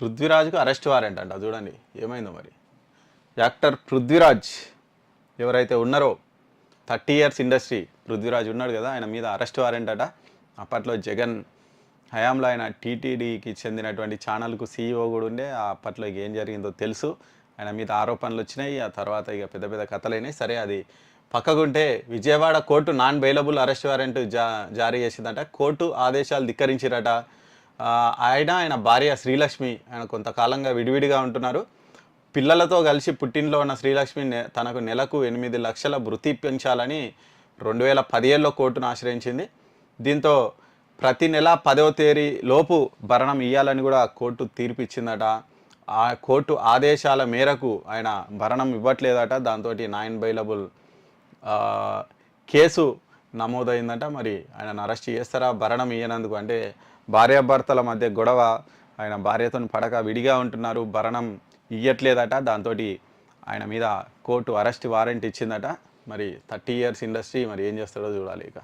పృథ్వీరాజ్కు arrest warrant అంట. చూడండి ఏమైందో మరి. యాక్టర్ పృథ్వీరాజ్ ఎవరైతే ఉన్నారో 30 ఇయర్స్ ఇండస్ట్రీ పృథ్వీరాజ్ ఉన్నాడు కదా, ఆయన మీద అరెస్ట్ వారెంట్ అట. అప్పట్లో జగన్ హయాంలో ఆయన టీటీడీకి చెందినటువంటి ఛానల్కు సీఈఓ కూడా ఉండే. అప్పట్లో ఏం జరిగిందో తెలుసు. ఆయన మీద ఆరోపణలు వచ్చినాయి. ఆ తర్వాత ఇక పెద్ద పెద్ద కథలైనాయి. సరే అది పక్కకుంటే Vijayawada court non bailable arrest warrant జారీ చేసిందట. కోర్టు ఆదేశాలు ధిక్కరించిరట. ఆయన భార్య శ్రీలక్ష్మి ఆయన కొంతకాలంగా విడివిడిగా ఉంటున్నారు. పిల్లలతో కలిసి పుట్టింట్లో ఉన్న శ్రీలక్ష్మి తనకు నెలకు 8 లక్షల భృతి పెంచాలని 2017లో కోర్టును ఆశ్రయించింది. దీంతో ప్రతి నెల 10వ తేదీ లోపు భరణం ఇవ్వాలని కూడా కోర్టు తీర్పు ఇచ్చిందట. ఆ కోర్టు ఆదేశాల మేరకు ఆయన భరణం ఇవ్వట్లేదట. దాంతో నాన్ బెయిలబుల్ కేసు నమోదైందట. మరి ఆయనను అరెస్ట్ చేస్తారా భరణం ఇయ్యనందుకు? అంటే భార్యాభర్తల మధ్య గొడవ, ఆయన భార్యతో పడక విడిగా ఉంటున్నారు, భరణం ఇయ్యట్లేదట. దాంతో ఆయన మీద కోర్టు అరెస్ట్ వారెంట్ ఇచ్చిందట. మరి 30 ఇయర్స్ ఇండస్ట్రీ మరి ఏం చేస్తాడో చూడాలి ఇక.